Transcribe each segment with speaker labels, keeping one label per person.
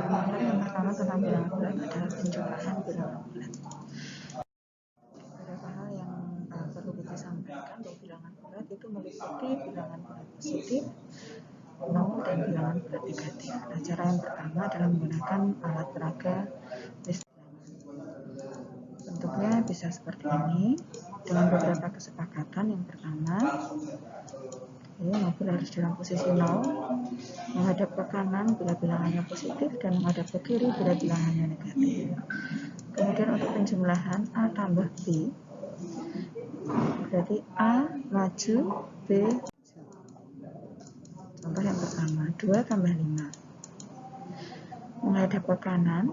Speaker 1: materi yang pertama tentang bilangan bulat adalah penjumlahan bilangan bulat. Beberapa hal yang perlu kita sampaikan bahwa bilangan bulat itu meliputi bilangan bulat positif, nol, dan bilangan bulat negatif. Nah, cara yang pertama adalah menggunakan alat peraga list bilangan. Bentuknya bisa seperti ini dengan beberapa kesepakatan. Yang pertama, mobil harus dalam posisi 0, menghadap ke kanan bila bilangannya positif dan menghadap ke kiri bila bilangannya negatif. Kemudian untuk penjumlahan A tambah B, berarti A maju, B maju. Contoh yang pertama, 2 tambah 5. Menghadap ke kanan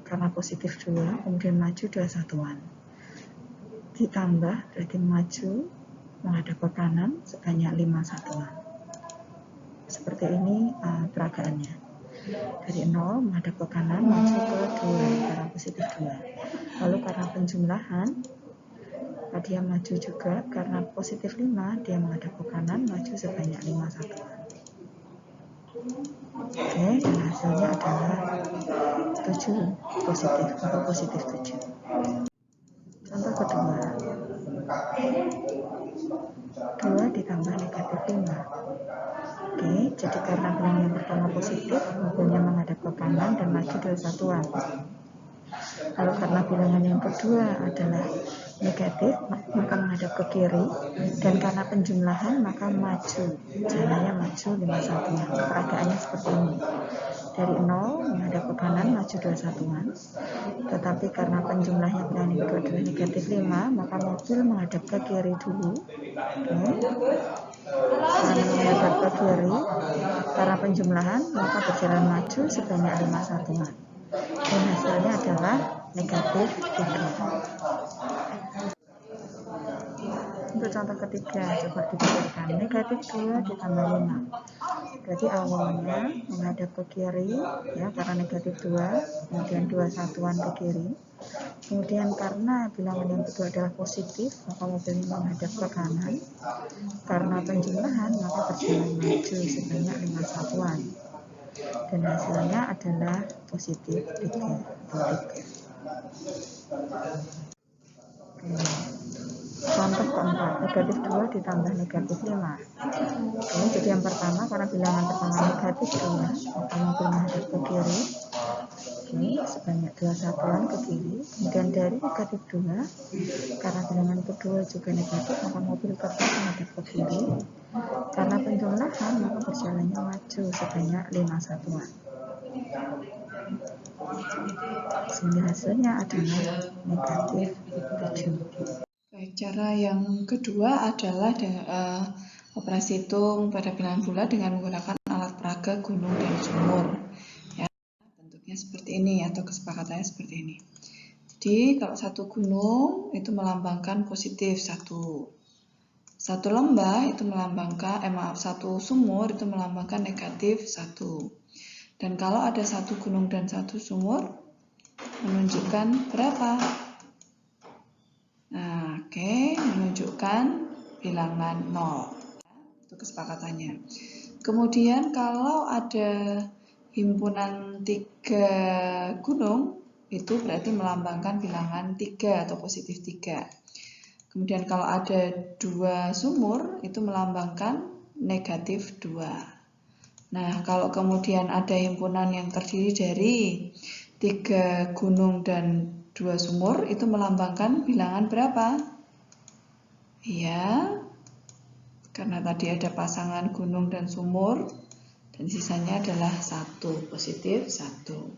Speaker 1: karena positif 2, kemudian maju 2 satuan. Ditambah berarti maju menghadap ke kanan sebanyak 5 satuan. Seperti ini peragaannya. Dari 0 menghadap ke kanan maju ke 2 karena positif 2. Lalu karena penjumlahan, dia maju juga karena positif 5, dia menghadap ke kanan maju sebanyak 5 satuan. Oke, dan hasilnya adalah 7 positif atau positif 7. Contoh kedua, 2 ditambah negatif 5. Oke, jadi karena bilangan yang pertama positif, mobilnya menghadap ke kanan dan maju 2 satuan. Lalu karena bilangan yang kedua adalah negatif, maka menghadap ke kiri, dan karena penjumlahan maka maju, jalannya maju 5 satuan. Peragaannya seperti ini. Dari 0 menghadap ke kanan maju 2 satuan. Tetapi karena penjumlahnya bilangan yang kedua adalah negatif 5, maka mobil menghadap ke kiri dulu. Karena menghadap ke kiri, karena penjumlahan maka berjalan maju sebanyak 5 satuan. Dan hasilnya adalah negatif 3. Untuk contoh ketiga, coba dipikirkan. Negatif 2 ditambah 5. Berarti awalnya menghadap ke kiri, ya, karena negatif 2, kemudian 2 satuan ke kiri. Kemudian karena bilangan yang kedua adalah positif, maka mobilnya menghadap ke kanan. Karena penjumlahan, maka berjalan maju sebanyak 5 satuan. Dan hasilnya adalah positif 3 atau 3. Contoh keempat, negatif 2 ditambah negatif 5. Oke, jadi yang pertama karena bilangan pertama negatif 2, maka mobil menghadap ke kiri. Oke, sebanyak 2 satuan ke kiri. Kemudian dari negatif 2, karena bilangan kedua juga negatif, maka mobil tetap menghadap ke kiri. Karena penjumlahan, maka berjalannya maju sebanyak 5 satuan. Sehingga hasilnya adalah negatif 7.
Speaker 2: Baik, cara yang kedua adalah operasi hitung pada bilangan bulat dengan menggunakan alat peraga gunung dan sumur. Ya, bentuknya seperti ini atau kesepakatannya seperti ini. Jadi kalau satu gunung itu melambangkan positif 1. Satu lembah itu melambangkan, satu sumur itu melambangkan negatif 1. Dan kalau ada satu gunung dan satu sumur menunjukkan berapa? Nah, oke, menunjukkan bilangan 0. Itu kesepakatannya. Kemudian kalau ada himpunan 3 gunung, itu berarti melambangkan bilangan 3 atau positif 3. Kemudian kalau ada 2 sumur, itu melambangkan negatif 2. Nah, kalau kemudian ada himpunan yang terdiri dari 3 gunung dan 2 sumur, itu melambangkan bilangan berapa? Ya, karena tadi ada pasangan gunung dan sumur, dan sisanya adalah 1, positif 1.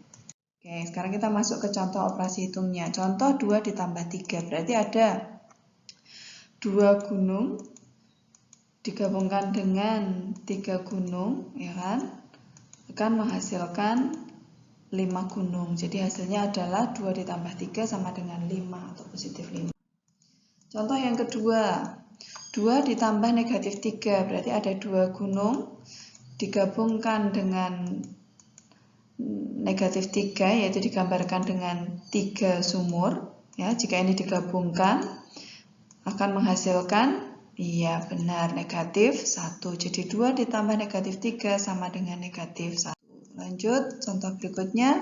Speaker 2: Oke, sekarang kita masuk ke contoh operasi hitungnya. Contoh 2 ditambah 3, berarti ada 2 gunung digabungkan dengan 3 gunung, ya kan, akan menghasilkan 5 gunung. Jadi hasilnya adalah 2 ditambah 3 sama dengan 5 atau positif 5. Contoh yang kedua, 2 ditambah negatif 3, berarti ada 2 gunung digabungkan dengan negatif 3, yaitu digambarkan dengan 3 sumur. Ya, jika ini digabungkan akan menghasilkan, iya benar, negatif 1. Jadi 2 ditambah negatif 3 sama dengan negatif 1. Lanjut, contoh berikutnya.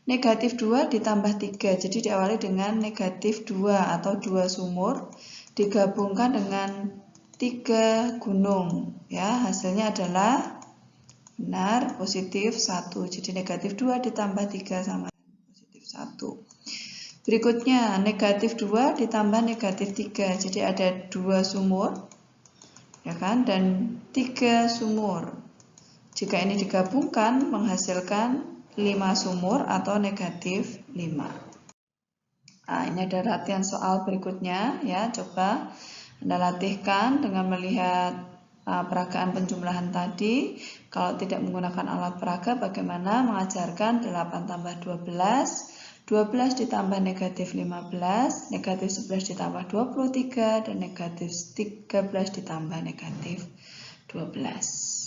Speaker 2: Negatif 2 ditambah 3. Jadi diawali dengan negatif 2 atau 2 sumur digabungkan dengan 3 gunung. Ya, hasilnya adalah benar positif 1. Jadi negatif 2 ditambah 3 sama positif 1. Berikutnya, negatif 2 ditambah negatif 3. Jadi ada 2 sumur, ya kan, dan 3 sumur. Jika ini digabungkan, menghasilkan 5 sumur atau negatif 5. Nah, ini ada latihan soal berikutnya, ya. Coba Anda latihkan dengan melihat peragaan penjumlahan tadi. Kalau tidak menggunakan alat peraga, bagaimana mengajarkan 8 tambah 12, 12 ditambah negatif 15, negatif 11 ditambah 23, dan negatif 13 ditambah negatif 12.